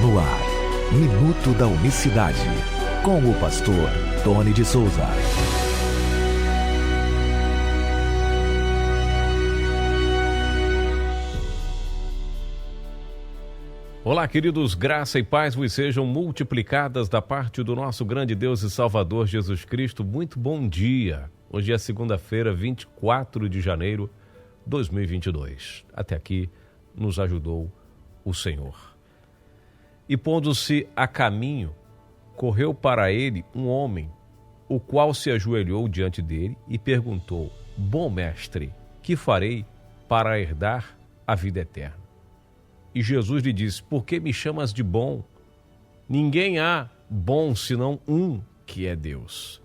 No ar, Minuto da Unicidade, com o pastor Tony de Souza. Olá, queridos, graça e paz vos sejam multiplicadas da parte do nosso grande Deus e Salvador Jesus Cristo. Muito bom dia. Hoje é segunda-feira, 24 de janeiro de 2022. Até aqui nos ajudou o Senhor. E pondo-se a caminho, correu para ele um homem, o qual se ajoelhou diante dele e perguntou: Bom mestre, que farei para herdar a vida eterna? E Jesus lhe disse: Por que me chamas de bom? Ninguém há bom senão um, que é Deus.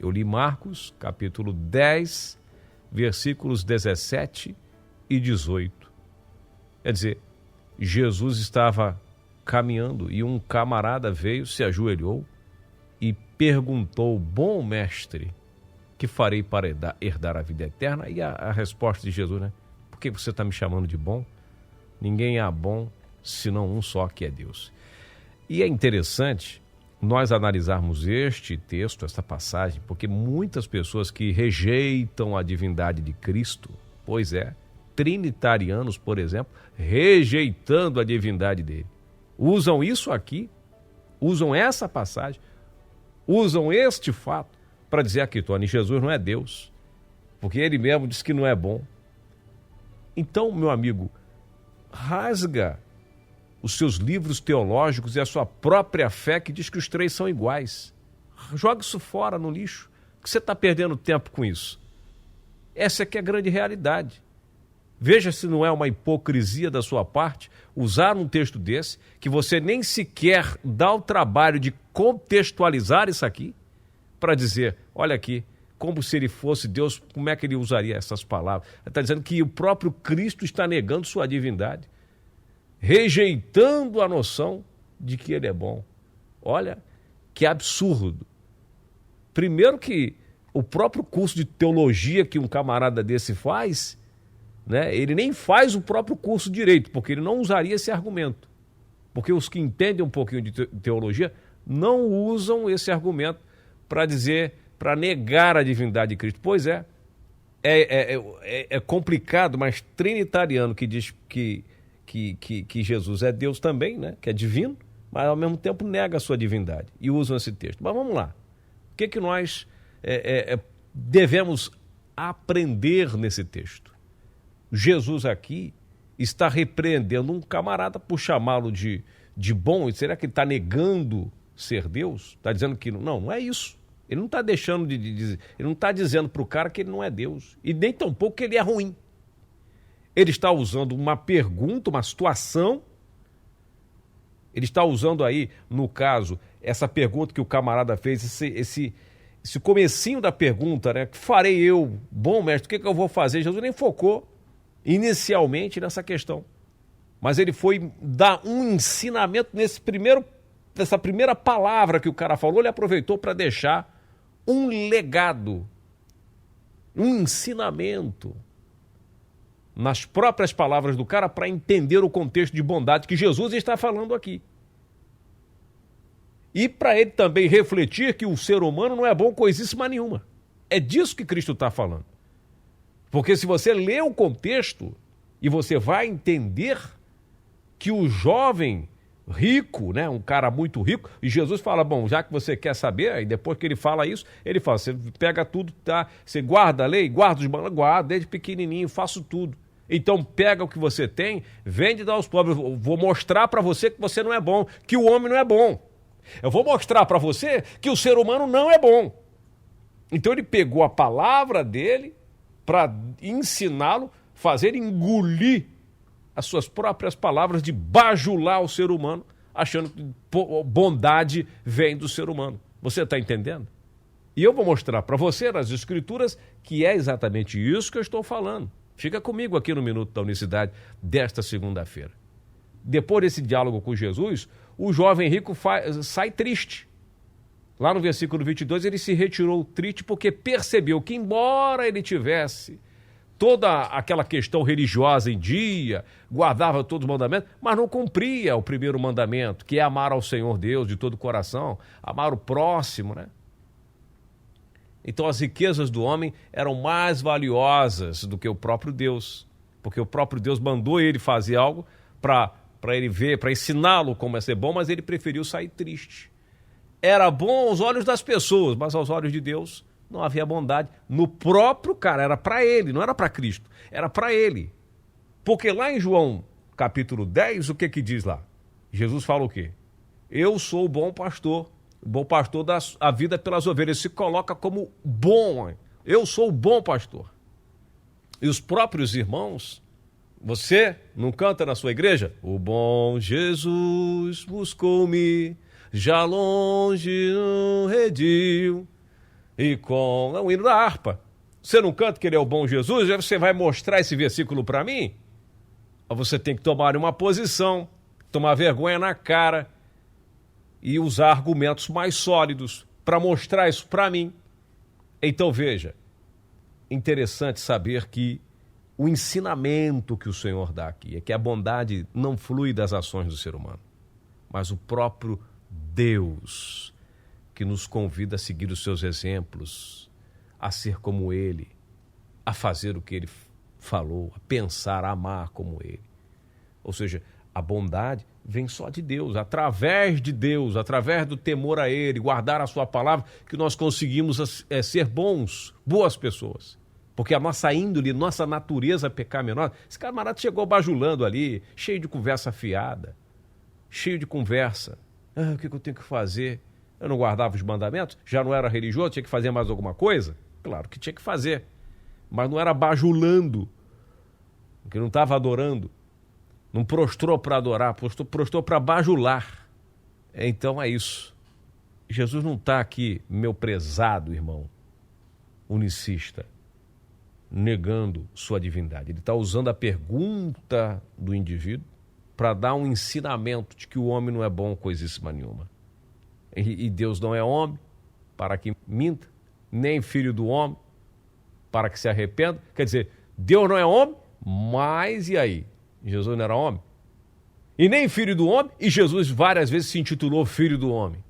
Eu li Marcos, capítulo 10, versículos 17 e 18. Quer dizer, Jesus estava caminhando e um camarada veio, se ajoelhou e perguntou: Bom mestre, que farei para herdar a vida eterna? E a resposta de Jesus, né? Por que você está me chamando de bom? Ninguém há bom senão um só, que é Deus. E é interessante nós analisarmos este texto, esta passagem, porque muitas pessoas que rejeitam a divindade de Cristo, pois é, trinitarianos, por exemplo, rejeitando a divindade dele, usam isso aqui, usam essa passagem, usam este fato para dizer aqui, Tony, Jesus não é Deus, porque ele mesmo diz que não é bom. Então, meu amigo, rasga os seus livros teológicos e a sua própria fé que diz que os três são iguais. Joga isso fora no lixo, que você está perdendo tempo com isso. Essa aqui é a grande realidade. Veja se não é uma hipocrisia da sua parte usar um texto desse, que você nem sequer dá o trabalho de contextualizar isso aqui, para dizer, olha aqui, como se ele fosse Deus, como é que ele usaria essas palavras? Ele está dizendo que o próprio Cristo está negando sua divindade, rejeitando a noção de que ele é bom. Olha, que absurdo. Primeiro que o próprio curso de teologia que um camarada desse faz, né, ele nem faz o próprio curso direito, porque ele não usaria esse argumento. Porque os que entendem um pouquinho de teologia não usam esse argumento para dizer, para negar a divindade de Cristo. Pois é complicado, mas trinitariano que diz que Jesus é Deus também, né, que é divino, mas ao mesmo tempo nega a sua divindade e usam esse texto. Mas vamos lá. O que nós devemos aprender nesse texto? Jesus aqui está repreendendo um camarada por chamá-lo de bom. E será que ele está negando ser Deus? Está dizendo que não é isso. Ele não está deixando de dizer, ele não está dizendo para o cara que ele não é Deus, e nem tampouco que ele é ruim. Ele está usando uma pergunta, uma situação, ele está usando aí, no caso, essa pergunta que o camarada fez, esse comecinho da pergunta, né? Que farei eu, bom mestre, o que eu vou fazer? Jesus nem focou inicialmente nessa questão, mas ele foi dar um ensinamento nessa primeira palavra que o cara falou. Ele aproveitou para deixar um legado, um ensinamento nas próprias palavras do cara para entender o contexto de bondade que Jesus está falando aqui. E para ele também refletir que o ser humano não é bom coisíssima nenhuma. É disso que Cristo está falando. Porque se você lê o contexto e você vai entender que o jovem rico, né, um cara muito rico, e Jesus fala, bom, já que você quer saber, aí depois que ele fala isso, ele fala, você pega tudo, tá? Você guarda a lei, guarda os mandamentos, guarda desde pequenininho, faço tudo. Então pega o que você tem, vende e dá aos pobres. Eu vou mostrar para você que você não é bom, que o homem não é bom. Eu vou mostrar para você que o ser humano não é bom. Então ele pegou a palavra dele para ensiná-lo, fazer engolir as suas próprias palavras, de bajular o ser humano, achando que bondade vem do ser humano. Você está entendendo? E eu vou mostrar para você nas Escrituras que é exatamente isso que eu estou falando. Fica comigo aqui no Minuto da Unicidade desta segunda-feira. Depois desse diálogo com Jesus, o jovem rico sai triste. Lá no versículo 22, ele se retirou triste porque percebeu que, embora ele tivesse toda aquela questão religiosa em dia, guardava todos os mandamentos, mas não cumpria o primeiro mandamento, que é amar ao Senhor Deus de todo o coração, amar o próximo, né? Então as riquezas do homem eram mais valiosas do que o próprio Deus, porque o próprio Deus mandou ele fazer algo para ele ver, para ensiná-lo como é ser bom, mas ele preferiu sair triste. Era bom aos olhos das pessoas, mas aos olhos de Deus não havia bondade no próprio cara, era para ele, não era para Cristo, era para ele. Porque lá em João capítulo 10, o que diz lá? Jesus fala o quê? Eu sou o bom pastor dá a vida pelas ovelhas, se coloca como bom, eu sou o bom pastor. E os próprios irmãos, você não canta na sua igreja? O bom Jesus buscou-me, já longe no redil, e com o hino da harpa. Você não canta que ele é o bom Jesus? Já você vai mostrar esse versículo para mim? Você tem que tomar uma posição, tomar vergonha na cara e usar argumentos mais sólidos para mostrar isso para mim. Então veja, interessante saber que o ensinamento que o Senhor dá aqui é que a bondade não flui das ações do ser humano, mas o próprio Deus que nos convida a seguir os seus exemplos, a ser como Ele, a fazer o que Ele falou, a pensar, a amar como Ele. Ou seja, a bondade vem só de Deus, através do temor a Ele, guardar a sua palavra, que nós conseguimos ser boas pessoas. Porque a nossa índole, nossa natureza pecaminosa, esse camarada chegou bajulando ali, cheio de conversa fiada, cheio de conversa. O que eu tenho que fazer? Eu não guardava os mandamentos? Já não era religioso? Tinha que fazer mais alguma coisa? Claro que tinha que fazer, mas não era bajulando, porque não estava adorando. Não prostrou para adorar, prostrou para bajular. Então é isso. Jesus não está aqui, meu prezado irmão, unicista, negando sua divindade. Ele está usando a pergunta do indivíduo para dar um ensinamento de que o homem não é bom coisíssima nenhuma. E Deus não é homem para que minta, nem filho do homem para que se arrependa. Quer dizer, Deus não é homem, mas e aí? Jesus não era homem? E nem filho do homem, e Jesus várias vezes se intitulou filho do homem.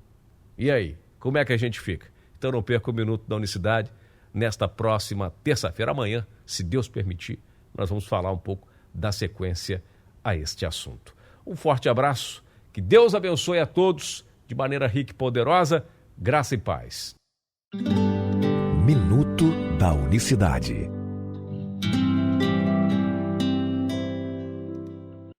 E aí? Como é que a gente fica? Então não perca o Minuto da Unicidade. Nesta próxima terça-feira, amanhã, se Deus permitir, nós vamos falar um pouco da sequência a este assunto. Um forte abraço, que Deus abençoe a todos de maneira rica e poderosa, graça e paz. Minuto da Unicidade.